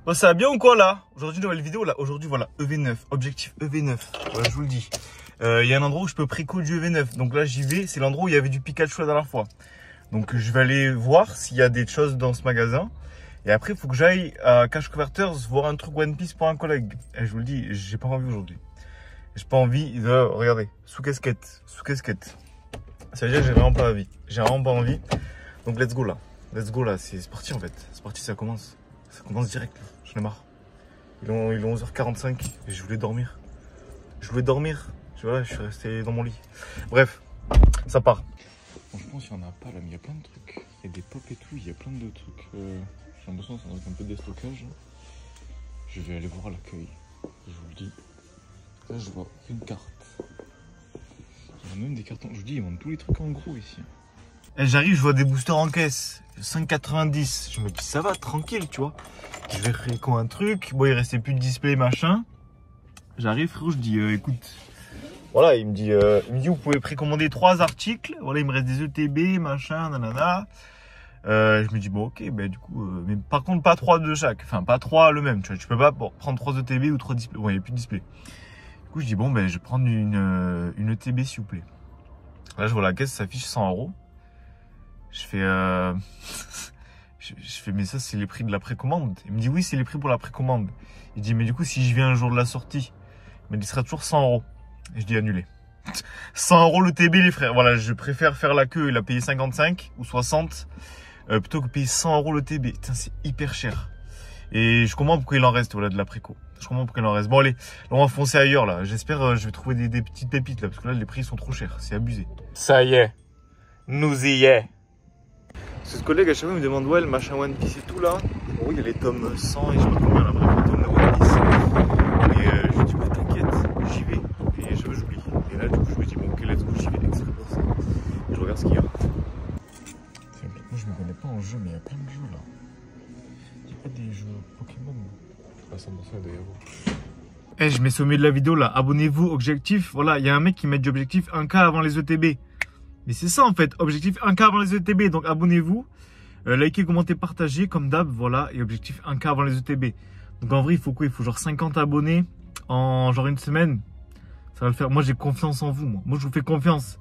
Bon, ça va bien ou quoi là? Aujourd'hui, nouvelle vidéo là. Aujourd'hui, voilà, EV9, objectif EV9. Voilà, je vous le dis. Il y a un endroit où je peux préco du EV9. Donc là, j'y vais. C'est l'endroit où il y avait du Pikachu la dernière fois. Donc je vais aller voir s'il y a des choses dans ce magasin. Et après, il faut que j'aille à Cash Converters voir un truc One Piece pour un collègue. Et je vous le dis, j'ai pas envie aujourd'hui. J'ai pas envie de... Regardez, sous casquette. Sous casquette. Ça veut dire que j'ai vraiment pas envie. J'ai vraiment pas envie. Donc let's go là. Let's go là. C'est parti en fait. C'est parti, ça commence. Ça commence direct là. J'en ai marre. Il est 11h45 et je voulais dormir. Je voulais dormir. Voilà, je suis resté dans mon lit. Bref, ça part. Franchement, s'il n'y en a pas là, mais il y a plein de trucs. Il y a des pop et tout, il y a plein de trucs. J'ai l'impression que ça doit être un peu de déstockage. Je vais aller voir l'accueil. Je vous le dis. Là, je vois une carte. Il y a même des cartons. Je vous dis, ils vendent tous les trucs en gros ici. Et j'arrive, je vois des boosters en caisse. 5,90. Je me dis, ça va, tranquille, tu vois. Je vais réco un truc. Bon, il restait plus de display, machin. J'arrive, frérot, je dis, écoute. Voilà, il me dit, vous pouvez précommander 3 articles. Voilà, il me reste des ETB, machin, nanana. Je me dis, bon, ok, ben du coup, mais par contre, pas 3 de chaque. Enfin, pas 3 le même, tu vois. Tu peux pas prendre 3 ETB ou 3 displays. Bon, il n'y a plus de display. Du coup, je dis, bon, ben, je vais prendre une ETB, s'il vous plaît. Là, je vois la caisse, ça affiche 100 €. Je fais, je fais, mais ça, c'est les prix de la précommande. Il me dit, oui, c'est les prix pour la précommande. Il dit, mais du coup, si je viens un jour de la sortie, mais il sera toujours 100 €. Et je dis annulé. 100 € le TB, les frères. Voilà, je préfère faire la queue et la payer 55 ou 60 plutôt que payer 100 € le TB. Putain, c'est hyper cher. Et je comprends pourquoi il en reste, voilà, de la préco. Je comprends pourquoi il en reste. Bon, allez, là, on va foncer ailleurs, là. J'espère, je vais trouver des petites pépites, là, parce que là, les prix sont trop chers. C'est abusé. Ça y est. Nous y est. Ce collègue, à chaque fois, il me demande, ouais, le machin One Piece et tout, là. Bon, il y a les tomes 100 et je sais pas combien, là, bref, les tomes de One Piece. Et je lui dis, bah, t'inquiète, j'y vais. Et j'oublie. Et là, du coup, je me dis, bon, ok, let's go, j'y vais exprès pour ça. Et je regarde ce qu'il y a. Moi, je me connais pas en jeu, mais il y a plein de jeux, là. Il y a pas des jeux Pokémon. Ah, ça il doit y avoir. Eh, je mets sommet de la vidéo, là. Abonnez-vous, objectif. Voilà, il y a un mec qui met du objectif 1K avant les ETB. Mais c'est ça, en fait. Objectif 1K avant les ETB. Donc, abonnez-vous. Likez, commentez, partagez, comme d'hab. Voilà. Et objectif 1K avant les ETB. Donc, en vrai, il faut quoi? Il faut genre 50 abonnés en genre une semaine. Ça va le faire. Moi, j'ai confiance en vous. Moi, je vous fais confiance.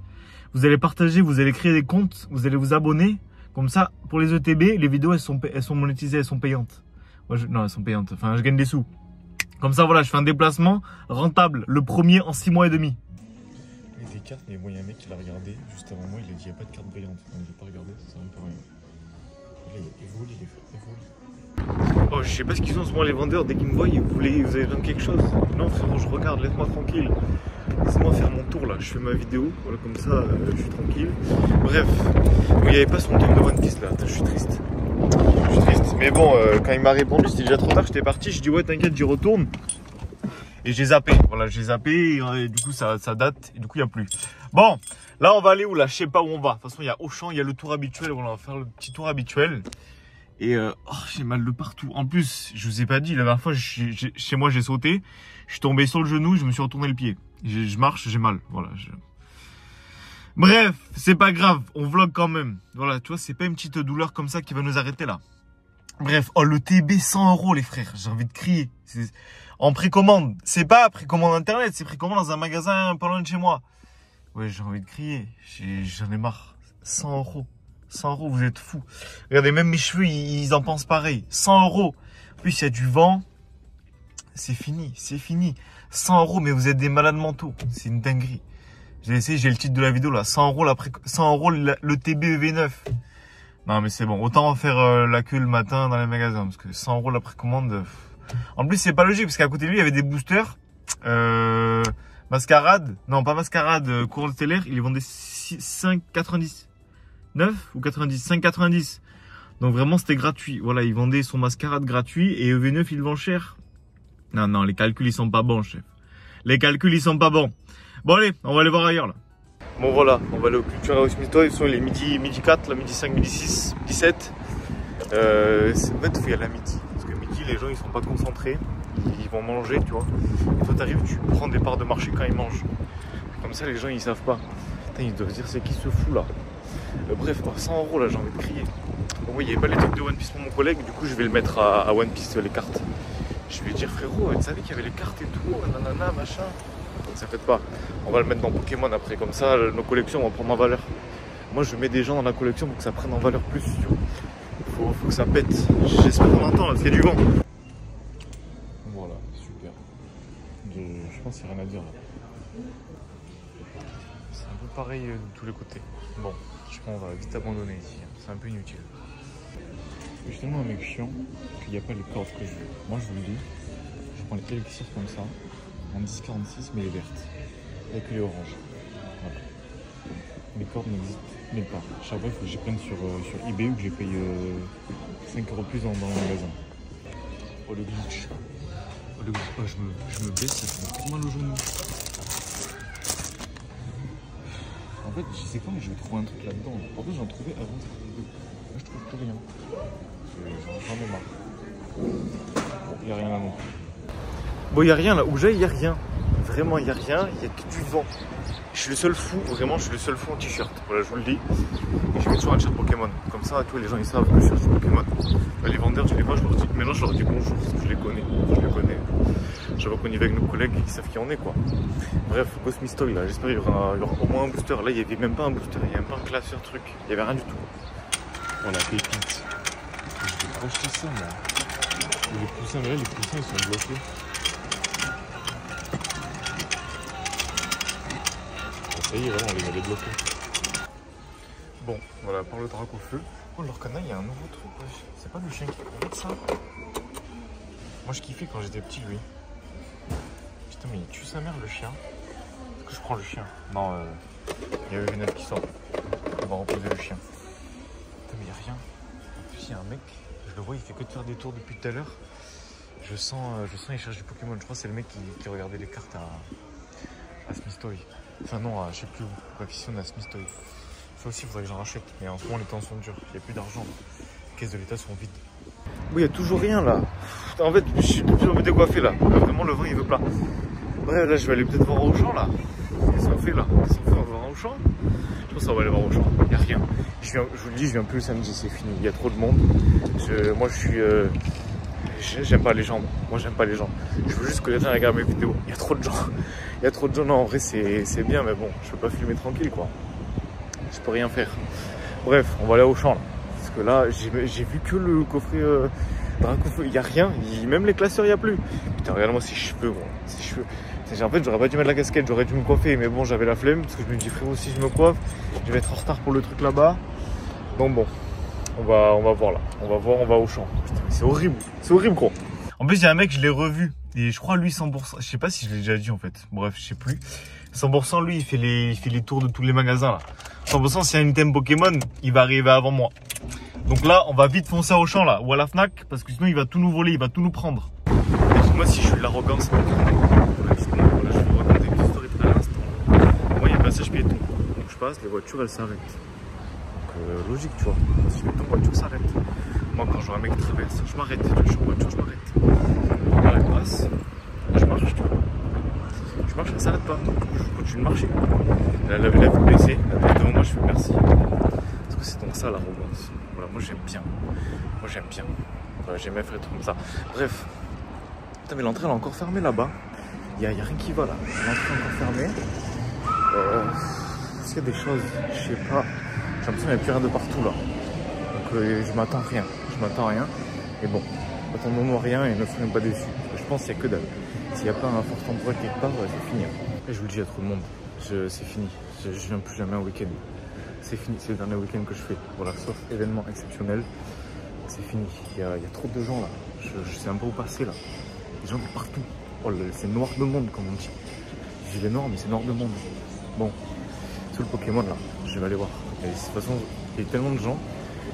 Vous allez partager, vous allez créer des comptes, vous allez vous abonner. Comme ça, pour les ETB, les vidéos, elles sont monétisées, elles sont payantes. Moi, non, elles sont payantes. Enfin, je gagne des sous. Comme ça, voilà, je fais un déplacement rentable. Le premier en 6 mois et demi. Il y a des cartes, mais bon, il y a un mec qui l'a regardé juste avant moi. Il a dit, il n'y a pas de carte payante. Donc, je n'ai pas regardé, ça sert un peu rien. Là, il vole, il vole. Oh, je sais pas ce qu'ils ont, souvent les vendeurs, dès qu'ils me voient, vous avez besoin de quelque chose. Non, frérot, je regarde, laisse-moi tranquille. Laisse-moi faire mon tour là, je fais ma vidéo, voilà, comme ça, je suis tranquille. Bref, il n'y avait pas son tome de One Piece là, attends, je suis triste. Je suis triste, mais bon, quand il m'a répondu, c'était déjà trop tard, j'étais parti, je dis ouais, t'inquiète, j'y retourne. Et j'ai zappé, voilà, j'ai zappé, et du coup, ça date, et du coup, il n'y a plus. Bon, là, on va aller où là? Je sais pas où on va. De toute façon, il y a Auchan, il y a le tour habituel, voilà, on va faire le petit tour habituel. Et oh, j'ai mal de partout. En plus, je vous ai pas dit, la dernière fois, chez moi, j'ai sauté. Je suis tombé sur le genou, je me suis retourné le pied. Je marche, j'ai mal. Voilà. Bref, c'est pas grave, on vlog quand même. Voilà, tu vois, c'est pas une petite douleur comme ça qui va nous arrêter là. Bref, oh, le TB 100 € les frères, j'ai envie de crier. En précommande. C'est pas précommande internet, c'est précommande dans un magasin pas loin de chez moi. Ouais, j'ai envie de crier. J'en ai marre. 100 €. 100 €, vous êtes fous. Regardez, même mes cheveux, ils en pensent pareil. 100 €. En plus, il y a du vent. C'est fini, c'est fini. 100 €, mais vous êtes des malades mentaux. C'est une dinguerie. J'ai essayé, j'ai le titre de la vidéo là. 100 €, 100 € le TB EV9. Non, mais c'est bon. Autant faire la queue le matin dans les magasins. Parce que 100 € la précommande. En plus, c'est pas logique. Parce qu'à côté de lui, il y avait des boosters. Mascarade. Non, pas Mascarade. Courant stellaire. Il les vendait 5,90. 9 ou 90, 5,90. Donc vraiment c'était gratuit. Voilà, il vendait son Mascarade gratuit et EV9 il vend cher. Non, non, les calculs ils sont pas bons, chef. Les calculs ils sont pas bons. Bon allez, on va aller voir ailleurs là. Bon voilà, on va aller au Cultura House Mito. Ils sont les midi 4, là, midi 5, midi 6, midi 7. En fait, il faut y aller à midi. Parce que midi, les gens ils sont pas concentrés. Ils vont manger, tu vois. Et toi t'arrives, tu prends des parts de marché quand ils mangent. Comme ça les gens ils savent pas. Putain, ils doivent se dire c'est qui se fout là. Bref, 100 € là, j'ai envie de crier. Bon, oui, il n'y avait pas les trucs de One Piece pour mon collègue, du coup je vais le mettre à One Piece les cartes. Je vais lui dire frérot, tu savais qu'il y avait les cartes et tout, nanana, machin. Donc ça fait pas. On va le mettre dans Pokémon après, comme ça nos collections vont prendre en valeur. Moi je mets des gens dans la collection pour que ça prenne en valeur plus. Faut que ça pète. J'espère qu'on entend, parce qu'il y a du vent. Voilà, super. Je pense qu'il n'y a rien à dire là. C'est un peu pareil de tous les côtés. Bon, je pense qu'on va vite abandonner ici. C'est un peu inutile. Je suis tellement un mec chiant qu'il n'y a pas les cordes que je veux. Moi je vous le dis, je prends les élixirs comme ça, en 10,46 mais les vertes. Et que les oranges. Voilà. Les cordes n'existent nulle part. Chaque fois il faut que je les prenne sur eBay ou que je les paye 5 € plus dans le magasin. Oh le glitch. Oh, je me baisse, ça fait trop mal au genou. En fait, je sais quand mais je vais trouver un truc là-dedans. En fait j'en trouvais avant cette vidéo. Là je trouve plus rien. J'en ai marre. Bon, il n'y a rien là non plus. Bon, il n'y a rien là où j'aille, il n'y a rien. Vraiment, il n'y a rien, il n'y a que du vent. Je suis le seul fou, vraiment, je suis le seul fou en t-shirt. Voilà, je vous le dis. Et je vais toujours un t-shirt Pokémon. Comme ça, tous les gens ils savent que je cherche Pokémon. Là, les vendeurs, je les vois, je leur dis. Maintenant, je leur dis bonjour parce que je les connais. J'avais qu'on y va avec nos collègues qui savent qui on est quoi. Bref, Ghost Mistoy là, j'espère qu'il y aura au moins un booster. Là, il n'y avait même pas un booster, il n'y avait même pas un classeur truc. Il n'y avait rien du tout. Voilà, pépite. Je vais projeter ça moi. Les poussins, mais là les poussins ils sont bloqués. Ça y est, voilà, on les avait bloqués. Bon, voilà, par le drac au feu. Oh, leur canal, il y a un nouveau truc. Ouais. C'est pas le chien qui regarde ça. Moi je kiffais quand j'étais petit lui. Putain, mais il tue sa mère le chien. Est-ce que je prends le chien? Non, il y a Eugénette qui sort. On va reposer le chien. Putain, mais il n'y a rien. En plus, il y a un mec. Je le vois, il fait que de faire des tours depuis tout à l'heure. Je sens il cherche du Pokémon. Je crois que c'est le mec qui regardait les cartes à Smith-Toy. Enfin non, je sais plus où. Bref, ici on a Smith-Toy. Ça aussi, il faudrait que j'en rachète. Mais en ce moment, les temps sont durs. Il n'y a plus d'argent. Les caisses de l'État sont vides. Oui, il n'y a toujours rien là. En fait, je suis de plus en plus décoiffé là. Vraiment, le vent il veut pas. Bref, là, je vais aller peut-être voir Auchan là. Qu'est-ce qu'on fait là? Qu'est-ce qu'on fait? On va voir Auchan? Je pense qu'on va aller voir Auchan. Il n'y a rien. Je vous le dis, je viens plus le samedi, c'est fini. Il y a trop de monde. Moi, je suis. J'aime pas les gens. Moi, j'aime pas les gens. Je veux juste que les gens regardent mes vidéos. Il y a trop de gens. Il y a trop de gens. Non, en vrai, c'est bien, mais bon, je peux pas filmer tranquille quoi. Je peux rien faire. Bref, on va aller au Auchan là. Parce que là, j'ai vu que le coffret Dracofeu. Il n'y a rien. Même les classeurs, il n'y a plus. Putain, regarde-moi ces cheveux, gros. Ces cheveux. En fait, j'aurais pas dû mettre la casquette. J'aurais dû me coiffer. Mais bon, j'avais la flemme. Parce que je me dis, frérot, si je me coiffe, je vais être en retard pour le truc là-bas. Donc bon. On va voir là. On va au champ. Putain, mais c'est horrible. C'est horrible, gros. En plus, il y a un mec, je l'ai revu. Et je crois, lui, 100%. Je sais pas si je l'ai déjà dit, en fait. Bref, je sais plus. 100%, lui, il fait les tours de tous les magasins, là. 100%, s'il y a un item Pokémon, il va arriver avant moi. Donc là, on va vite foncer au champ, là. Ou à la Fnac. Parce que sinon, il va tout nous voler. Il va tout nous prendre. Moi, si je suis de l'arrogance. Voilà, je vais vous raconter une histoire à l'instant. Moi, il y a un passage piéton. Donc, je passe, les voitures, elles s'arrêtent. Logique, tu vois. Si je mets ton voiture s'arrête. Moi, quand je vois un mec qui traverse, je m'arrête. Je suis en voiture, je m'arrête. Là, elle passe. Là, je marche, tu vois. Je marche, elle s'arrête pas. Je continue de marcher. Elle avait la vue baissée. Elle passe devant moi, je fais merci. Parce que c'est donc ça l'arrogance. Voilà, moi j'aime bien. Moi j'aime bien. Voilà, j'aime bien faire des trucs comme ça. Bref. Putain, mais l'entrée elle est encore fermée là-bas. Il y a rien qui va là. L'entrée est encore fermée. Est-ce qu'il y a des choses? Je sais pas. J'ai l'impression qu'il n'y a plus rien de partout là. Donc je m'attends rien. Je m'attends rien. Et bon, attendons-nous rien et ne soyons pas déçus. Je pense qu'il n'y a que dalle. S'il n'y a pas un fort endroit quelque part, c'est fini. Et je vous le dis à tout le monde, c'est fini. Je ne viens plus jamais un week-end. C'est fini, c'est le dernier week-end que je fais. Voilà, sauf événement exceptionnel. C'est fini. Il y a trop de gens là. Je sais un peu où passer là. Des gens de partout. Oh, c'est noir de monde comme on dit. J'ai les noirs, mais c'est noir de monde. Bon, tout le Pokémon là, je vais aller voir. Et de toute façon, il y a tellement de gens.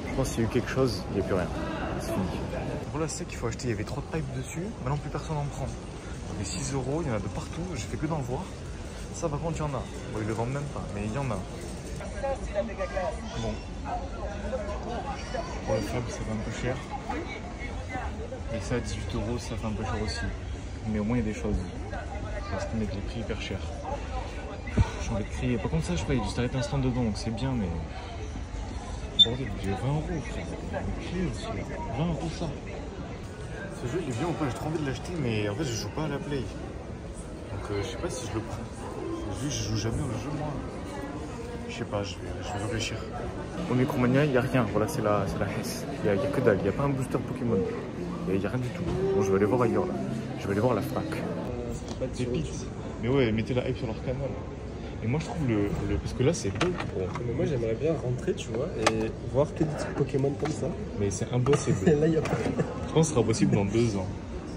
Je pense qu'il y a eu quelque chose, il n'y a plus rien. C'est fini. Voilà, c'est qu'il faut acheter. Il y avait 3 pipes dessus. Maintenant, plus personne en prend. Il y a 6 €, il y en a de partout. Je fais que d'en voir. Ça, par contre, il y en a. Bon, ils le vendent même pas, mais il y en a. Bon. Pour le fab, ça fait un peu cher. Et ça, à 18 €, ça fait un peu cher aussi. Mais au moins, il y a des choses. Parce qu'on met les prix hyper chers. J'ai envie de crier. Par contre, ça, je crois qu'il y a du Starlet Instant dedans, donc c'est bien, mais bordel, j'ai 20 euros, frère. Clé aussi, 20 euros ça. Ce jeu, il est bien ou pas? J'ai trop envie de l'acheter, mais en fait, je joue pas à la Play. Donc, je sais pas si je le prends. Vu que je joue jamais au jeu, moi. Je sais pas, je vais réfléchir. Au Micromania, il n'y a rien. Voilà, c'est la Hesse. Il n'y a que dalle. Il n'y a pas un booster Pokémon. Il n'y a rien du tout. Bon, je vais aller voir ailleurs là. Je vais aller voir la Fnac. Pépites. Mais ouais, mettez la hype sur leur canal. Et moi, je trouve parce que là, c'est beau. Bon. Mais moi, j'aimerais bien rentrer, tu vois, et voir que des trucs Pokémon comme ça. Mais c'est impossible. Là, il y a pas. Je pense que ce sera possible dans 2 ans.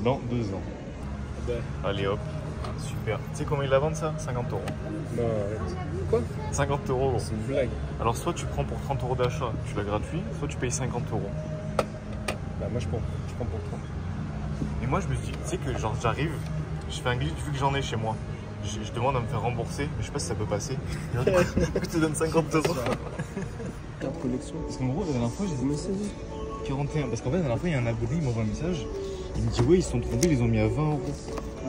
Dans 2 ans. Ouais. Allez hop. Super. Tu sais comment ils la vendent ça? 50 euros. Non, arrête. Quoi? 50 euros. C'est une blague. Alors, soit tu prends pour 30 euros d'achat, tu l'as gratuit, soit tu payes 50 euros. Bah, moi, je prends pour 30. Et moi, je me suis dit, tu sais que genre, j'arrive, je fais un glitch vu que j'en ai chez moi. Je demande à me faire rembourser, mais je sais pas si ça peut passer. Du coup, je te donne 50 euros. Carte collection. Parce qu'en gros, la dernière fois, j'ai Mais c'est 41. Parce qu'en fait, la dernière fois, il y a un abonné, il m'envoie un message. Il me dit, ouais, ils se sont trompés, ils ont mis à 20 euros.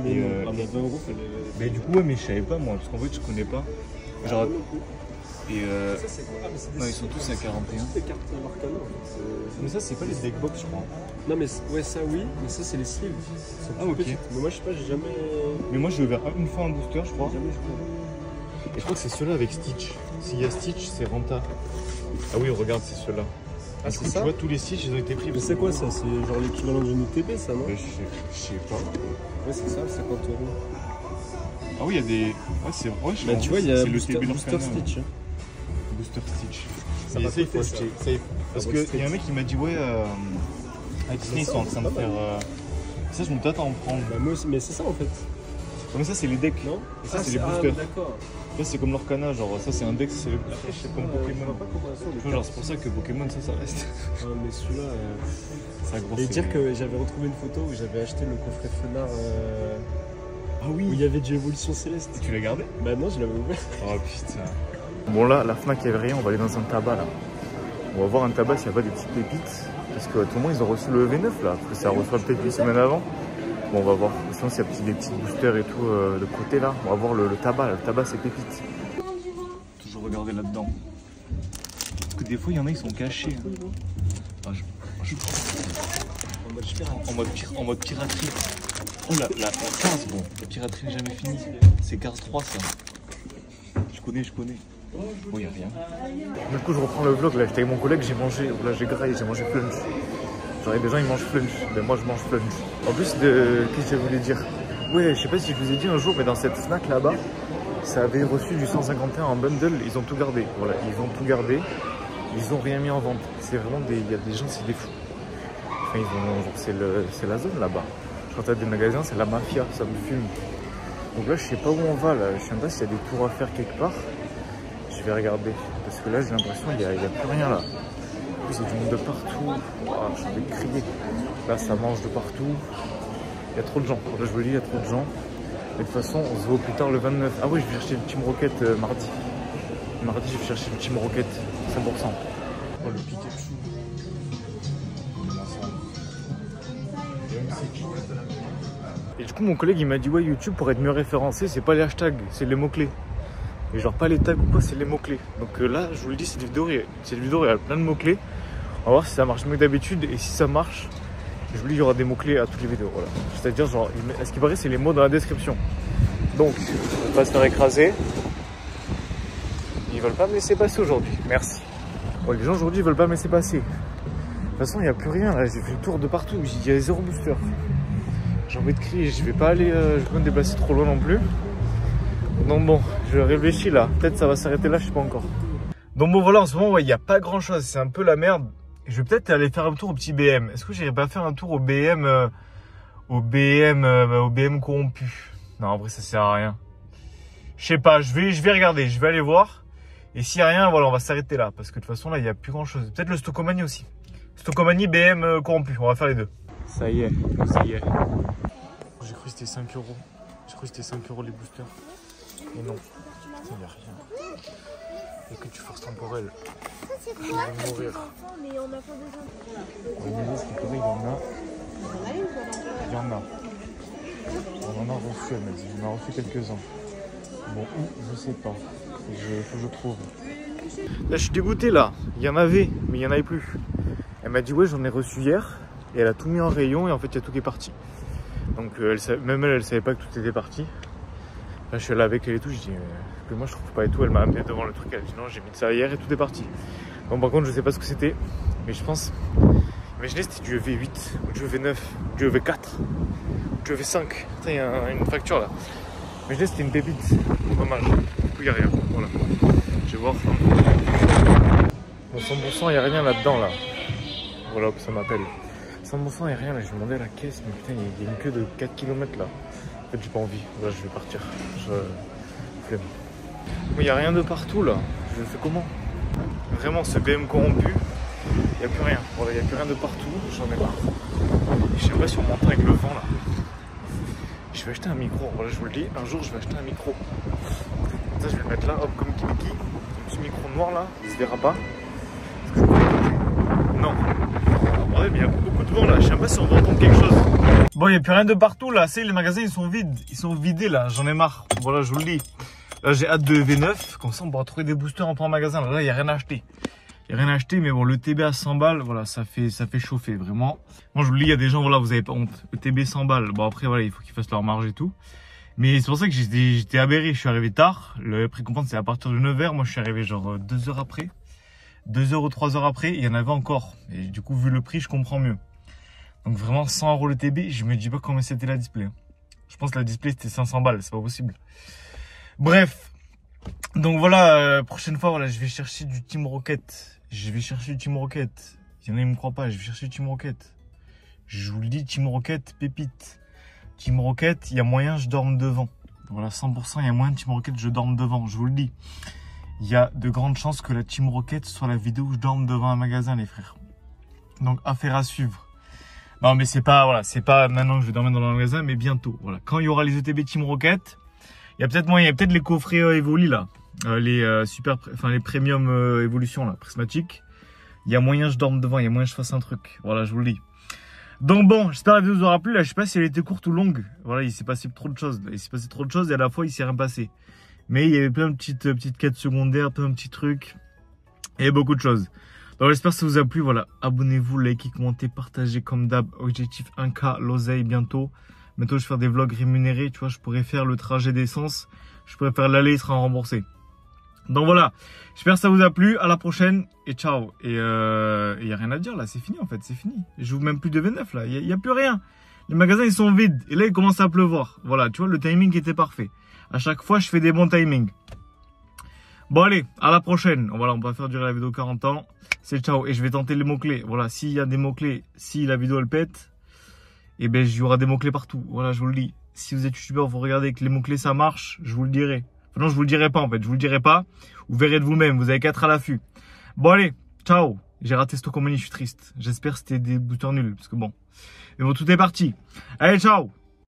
Mais Et, non, mais 20 euros, fallait. Mais du coup, ouais, mais je savais pas moi, parce qu'en fait, je connais pas. Genre. Et Ça, c'est quoi? Ah, mais c'est des. non, ils sont tous à 41. Des cartes Arcana, en fait. Mais ça, c'est pas les deckbox, je crois. Non, mais ouais, ça, oui, mais ça, c'est les sleeves. Ah, ok. Mais moi, je sais pas, j'ai jamais. Mais moi, j'ai ouvert une fois un booster, je crois. Jamais joué. Et je crois que c'est ceux-là avec Stitch. S'il y a Stitch, c'est Renta. Ah oui, regarde, c'est ceux-là. Ah, du coup, c'est ça? tu vois, tous les Stitch, ils ont été pris. Mais c'est quoi ça? C'est genre l'équivalent d'une UTB, ça, non? Je sais pas. Ouais, c'est ça, 50 euros. Ah oui, il y a des. Ouais, c'est vrai, je Bah, tu vois, il y a c'est Booster TB Stitch. Hein. Booster Stitch. Ça Mais va ça, il faut coûter, acheter. ça. Ça, parce qu'il y a un mec qui m'a dit, ouais, à Disney, ils sont en train de faire. Ça, je me tâte à en prendre. Bah, moi aussi, mais c'est ça en fait. Ouais, mais ça, c'est les decks. Non? Et ça, c'est les boosters. D'accord. Ça, c'est comme l'Orcana, genre, ça, c'est un deck, c'est le booster, c'est comme Pokémon. pas comparaison. Tu vois, genre, c'est pour ça que Pokémon, ça reste. Ah, mais celui-là. C'est gros. Et dire que j'avais retrouvé une photo où j'avais acheté le coffret Fenard. Ah oui. Où il y avait du Évolution Céleste. Et tu l'as gardé? Bah non, je l'avais ouvert. Oh putain. Bon là, la Fnac, il n'y avait rien, on va aller dans un tabac là. On va voir un tabac s'il n'y a pas des petites pépites. Parce que tout le monde, ils ont reçu le V9 là. Parce que ça reçoit peut-être une semaine avant. Bon, on va voir. Sinon, s'il y a des petits boosters et tout de côté là, on va voir le tabac. Le tabac, c'est pépites. Toujours regarder là-dedans. Parce que des fois, il y en a, ils sont cachés. Ah, en mode piraterie. Oh la 15, bon, la piraterie n'est jamais finie. C'est Cars 3 ça. Je connais. Bon, y a rien. Du coup, je reprends le vlog. Là, j'étais avec mon collègue, j'ai mangé. Là, j'ai graillé, j'ai mangé flunch. Genre, des gens, ils mangent flunch. Mais moi, je mange flunch. En plus, qu'est-ce que je voulais dire? Ouais, je sais pas si je vous ai dit un jour, mais dans cette Fnac là-bas, ça avait reçu du 151 en bundle. Ils ont tout gardé. Voilà, ils ont tout gardé. Ils ont rien mis en vente. C'est vraiment des. Il y a des gens, c'est des fous. Enfin, c'est la zone là-bas. Quand t'as des magasins, c'est la mafia, ça me fume. Donc là, je sais pas où on va là. Je sais pas s'il y a des tours à faire quelque part. Je vais regarder. Parce que là, j'ai l'impression qu'il n'y a plus rien là. En plus, il y a du monde de partout. Wow, je vais crier. Là, ça mange de partout. Il y a trop de gens. Là, je vous le dis, il y a trop de gens. Mais de toute façon, on se voit plus tard le 29. Ah oui, je vais chercher le Team Rocket mardi. Mardi, je vais chercher le Team Rocket 100%. Oh, le Pikachu. Et du coup, mon collègue, il m'a dit, ouais, YouTube, pour être mieux référencé, c'est pas les hashtags, c'est les mots-clés. Et genre, pas les tags ou quoi, c'est les mots-clés. Donc là, je vous le dis, cette vidéo, il y a plein de mots-clés. On va voir si ça marche mieux que d'habitude. Et si ça marche, je vous dis, il y aura des mots-clés à toutes les vidéos. Voilà. C'est-à-dire, genre, ce qui paraît, c'est les mots dans la description. Donc, on va se faire écraser. Ils veulent pas me laisser passer aujourd'hui. Merci. Bon, les gens aujourd'hui, ils veulent pas me laisser passer. De toute façon, il n'y a plus rien. Là, j'ai fait le tour de partout. Il y a 0 booster. J'ai envie de crier. Je vais pas aller, je vais pas me déplacer trop loin non plus. Donc bon, je réfléchis là. Peut-être ça va s'arrêter là, je sais pas encore. Donc bon, voilà, en ce moment, ouais, il n'y a pas grand chose. C'est un peu la merde. Je vais peut-être aller faire un tour au petit BM. Est-ce que j'irai pas faire un tour au BM, au BM corrompu? Non, en vrai, ça sert à rien. Je sais pas, je vais regarder, je vais aller voir. Et s'il n'y a rien, voilà, on va s'arrêter là. Parce que de toute façon, là, il n'y a plus grand chose. Peut-être le Stockomanie aussi. Stockomanie, BM corrompu. On va faire les deux. Ça y est, ça y est. J'ai cru que c'était 5 €. J'ai cru que c'était 5 € les boosters. Et non. Putain, il n'y a rien. Il n'y a que du force temporelle. Je vais mourir. Mais on n'a pas besoin. On va ce qu'il y en a. Il y en a. On en a reçu, elle m'a dit. On en a reçu quelques-uns. Bon, où, je sais pas. Il faut que je trouve. Là, je suis dégoûté là. Il y en avait, mais il n'y en avait plus. Elle m'a dit ouais, j'en ai reçu hier. Et elle a tout mis en rayon et en fait, il y a tout qui est parti. Donc même elle savait pas que tout était parti. Là, je suis allé avec elle et tout. Je dis que moi je trouve pas et tout. Elle m'a amené devant le truc. Elle a dit non, j'ai mis ça hier et tout est parti. Bon, par contre, je sais pas ce que c'était, mais je pense. Imaginez, c'était du EV8, ou du EV9, ou du EV4, ou du EV5. Putain, il y a une facture là. Imaginez, c'était une pépite. Dommage. Du coup, il n'y a rien. Voilà. Je vais voir. Bon, 100%, il n'y a rien là-dedans là. Voilà que ça m'appelle. 100%, il n'y a rien là. Je vais demander à la caisse, mais putain, il y a une queue de 4 km là. En fait, j'ai pas envie. Là, je vais partir. Flemme. Mais il n'y a rien de partout là. Je le fais comment? Vraiment, ce BM corrompu. Il n'y a plus rien. Voilà, il n'y a plus rien de partout. J'en ai marre. Je sais pas si on m'entend avec le vent là. Je vais acheter un micro. Voilà, je vous le dis. Un jour, je vais acheter un micro. Ça, je vais le mettre là, hop, comme Kiki. Un petit micro noir là. Il se verra pas. Non. Ouais, mais il y a beaucoup de vent là. Je sais pas si on va entendre quelque chose. Bon, il n'y a plus rien de partout là. C'est les magasins, ils sont vides. Ils sont vidés là. J'en ai marre. Voilà, je vous le dis. Là, j'ai hâte de V9. Comme ça, on pourra trouver des boosters en plein magasin. Là, il n'y a rien à acheter. Il n'y a rien à acheter, mais bon, le TB à 100 balles, voilà, ça fait chauffer, vraiment. Moi, je vous le dis, il y a des gens, voilà, vous avez pas honte. Le TB 100 balles, bon, après, voilà, il faut qu'ils fassent leur marge et tout. Mais c'est pour ça que j'étais aberré, je suis arrivé tard. Le précompte, c'est à partir de 9h. Moi, je suis arrivé genre 2 heures après. 2 heures ou 3 heures après, il y en avait encore. Et du coup, vu le prix, je comprends mieux. Donc, vraiment, 100 € le TB, je me dis pas combien c'était la display. Je pense que la display, c'était 500 balles, c'est pas possible. Bref. Donc voilà, prochaine fois, voilà, je vais chercher du Team Rocket. Je vais chercher du Team Rocket. Il y en a, ils me croient pas. Je vais chercher du Team Rocket. Je vous le dis, Team Rocket, pépite. Team Rocket, il y a moyen, je dorme devant. Voilà, 100%, il y a moyen de Team Rocket, je dorme devant. Je vous le dis. Il y a de grandes chances que la Team Rocket soit la vidéo où je dorme devant un magasin, les frères. Donc, affaire à suivre. Non, mais c'est pas, voilà, c'est pas maintenant que je vais dormir dans le magasin, mais bientôt. Voilà, quand il y aura les ETB Team Rocket, il y a peut-être moyen, il y a peut-être les coffrets Evoli là. Les premium évolution là, prismatique. Il y a moyen je dorme devant, il y a moyen je fasse un truc. Voilà, je vous le dis. Donc bon, j'espère que la vidéo vous aura plu. Là, je sais pas si elle était courte ou longue. Voilà, il s'est passé trop de choses. Il s'est passé trop de choses et à la fois il s'est rien passé. Mais il y avait plein de petites quêtes secondaires, plein de petits trucs et beaucoup de choses. Donc j'espère que ça vous a plu. Voilà, abonnez-vous, likez, commentez, partagez comme d'hab. Objectif 1K, l'oseille bientôt. Bientôt je vais faire des vlogs rémunérés. Tu vois, je pourrais faire le trajet d'essence. Je pourrais faire l'aller, il sera remboursé. Donc voilà, j'espère que ça vous a plu, à la prochaine et ciao. Et il n'y a rien à dire là, c'est fini en fait, c'est fini. Je joue même plus de V9 là, il n'y a plus rien. Les magasins ils sont vides et là il commence à pleuvoir. Voilà, tu vois, le timing était parfait. À chaque fois je fais des bons timings. Bon allez, à la prochaine. Voilà, on va faire durer la vidéo 40 ans. C'est ciao et je vais tenter les mots-clés. Voilà, s'il y a des mots-clés, si la vidéo elle pète, et ben il y aura des mots-clés partout. Voilà, je vous le dis. Si vous êtes youtubeur, vous regardez que les mots-clés ça marche, je vous le dirai. Non, je vous le dirai pas en fait, je vous le dirai pas. Vous verrez de vous-même, vous avez qu'à être à l'affût. Bon allez, ciao. J'ai raté Stock Company, je suis triste. J'espère que c'était des boosters nuls, parce que bon. Mais bon, tout est parti. Allez, ciao.